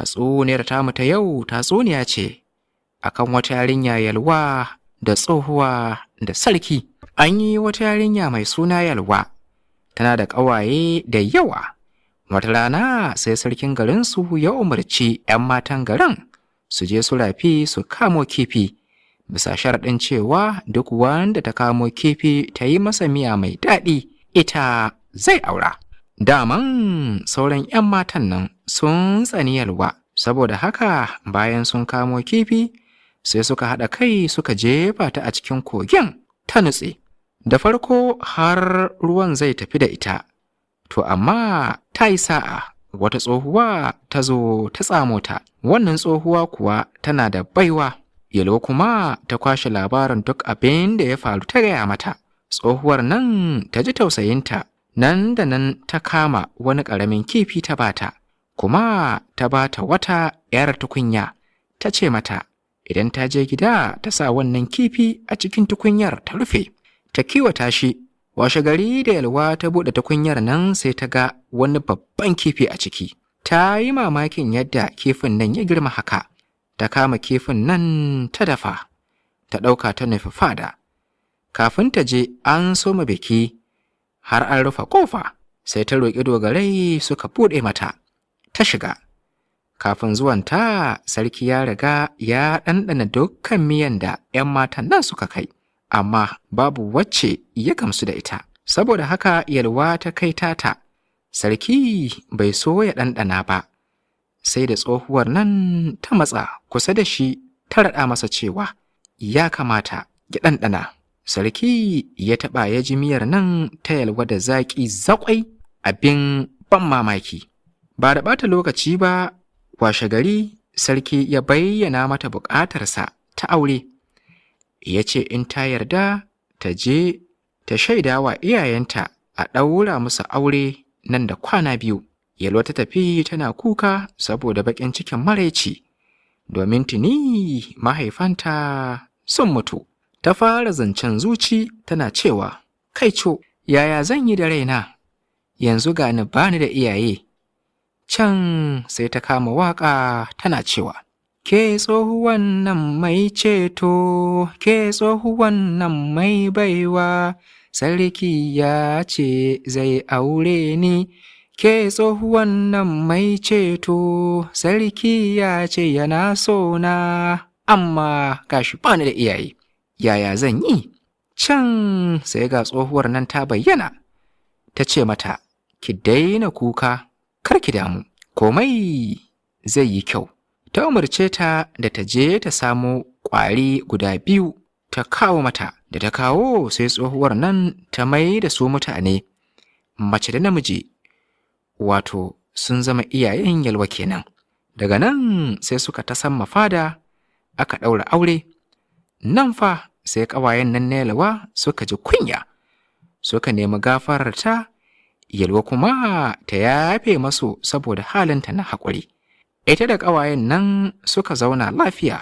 Tatsuniyar tamu ta yau tatsuniya ce akan wata yarinya yalwa da tsohuwa da sarki. An yi wata yarinya mai suna Yalwa, tana da ƙawaye da yawa. Wata rana sai sarkin garinsu ya umarci 'yan matan garin su je su rafi su kamo kifi, bisa sharaɗin cewa duk wanda ta kamo kifi ta yi masa miya mai daɗi ita zai aura. Daman sauran 'yan matan nan sun tsani Yalwa, saboda haka bayan sun kamo kifi sai suka haɗa kai suka jefa ta a cikin kogin ta nutse. Da farko har ruwan zai tafi da ita, to amma ta yi sa'a wata tsohuwa ta zo ta tsamo ta. Wannan tsohuwa kuwa tana da baiwa. Yalwa kuma ta kwashe labarin duk abin da ya faru ta gaya mata. Tsohuwar nan ta ji tausayinta, nan da nan ta kama wani ƙaramin kifi ta bata, kuma ta bata wata 'yar tukunya. Ta ce mata idan ta je gida ta sa wannan kifi a cikin tukunyar ta rufe, ta kiwata shi. Washe gari da Yalwa ta buɗe tukunyar nan sai ta ga wani babban kifi a ciki. Ta yi mamakin yadda kifin nan ya girma haka. Ta kama kifin nan ta dafa, ta ɗauka ta nufi fada. Kafin ta je an soma biki, har an rufe ƙofa, sai ta roƙi dogarai suka buɗe mata. Ta shiga. Kafin zuwanta, sarki ya riga ya ɗanɗana dukkan miyan da 'yan matan nan suka kai, amma babu wacce ya gamsu da ita. Saboda haka Yalwa ta kai tata. Sarki bai so ya ɗanɗana ba, sai da tsohuwar nan ta matsa kusa da shi ta raɗa masa cewa ya kamata ya ɗanɗana. Sarki ya taɓa ya ji miyar nan ta Yalwa da zaƙi zaƙwai, abin ban mamaki. Ba da ɓata lokaci ba, washe gari sarki ya bayyana mata buƙatarsa ta aure. Ya ce in ta yarda ta je ta shaida wa iyayenta a ɗaura musu aure nan da kwana 2. Yalwa ta tafi tana kuka saboda baƙin cikin maraici, domin tuni mahaifanta sun mutu. Ta fara zancen zuci tana cewa, kaico, yaya zan yi da raina? Yanzu gani bani da iyaye. Can sai ta kama waƙa tana cewa, ke tsohuwan nan mai ceto, ke tsohuwan nan mai baiwa, sarki ya ce zai aure ni. Ke tsohuwan nan mai ceto, sarki ya ce yana so na, amma gashi bani da iyaye. Yaya zan yi? Can sai ga tsohuwar nan ta bayyana. Ta ce mata, ki daina kuka, kar ki damu, komai zai yi kyau. Ta umarce ta da ta je ta samo ƙwari guda 2 ta kawo mata. Da ta kawo sai tsohuwar nan ta mai da su mutane, mace da namiji, wato sun zama iyayen Yalwa kenan. Daga nan sai suka tasamma fada, aka ɗaura aure. Nan fa sai ƙawayen nan na Yalwa suka ji kunya, suka nemi gafararta. Yalwa kuma ta yafe masu saboda halinta na haƙuri. Ita da ƙawayen nan suka zauna lafiya,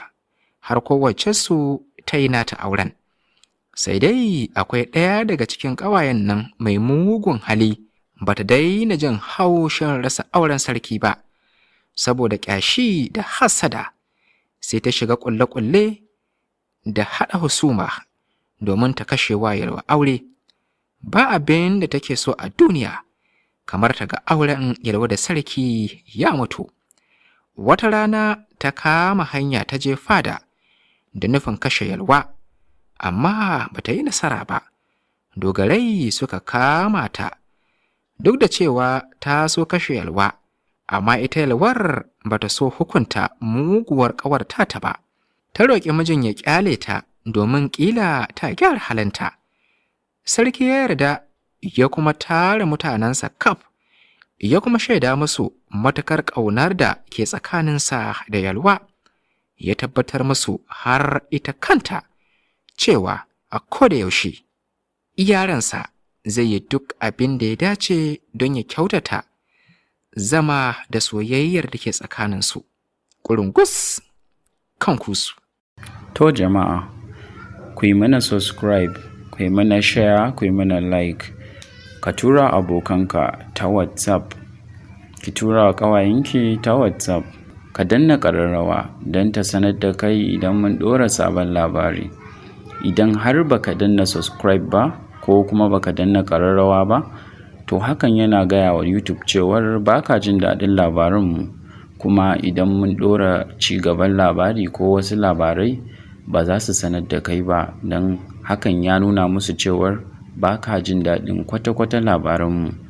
har kowaccensu ta yi nata auren. Sai dai akwai ɗaya daga cikin ƙawayen nan mai mugun hali, ba ta daina jin haushin rasa auren sarki ba, saboda ƙyashi da hassada. Sai ta shiga ƙulle-ƙulle da haɗa husuma domin ta kashe wa Yalwa aure. Ba abin da take so a duniya kamar ta ga auren Yalwa da sarki ya mutu. Wata rana ta kama hanya ta je fada da nufin kashe Yalwa, amma ba ta yi nasara ba. Dogarai suka kama ta, duk da cewa ta so kashe Yalwa, amma ita Yalwar ba ta so hukunta muguwar ƙawar ta ba. Ta roƙi mijin ya ƙyale ta domin ƙila ta gyara halinta. Sarki ya yarda, ya kuma tara mutanensa kaf, ya kuma shaida musu matuƙar ƙaunar da ke tsakaninsa da Yalwa. Ya tabbatar musu har ita kanta cewa a koda yaushe yaransa zai yi duk abin da ya dace don ya kyautata zama da soyayyar da ke tsakaninsu. Ƙurungus kan kusu. To jama'a, ku yi mana subscribe, ku yi mana share, ku yi mana like. Ka tura abokanka ta WhatsApp, ki tura ƙawayenki ta WhatsApp. ka danna ƙararrawa don ta sanar da kai idan mun ɗora sabon labari. Idan har baka danna subscribe ba ko kuma baka danna ƙararrawa ba, to hakan yana gaya wa YouTube cewar baka jin daɗin labarinmu, kuma idan mun ɗora ci gaban labari ko wasu labarai ba za su sanar da kai ba, don hakan ya nuna musu cewar baka jin daɗin kwata-kwata labarinmu.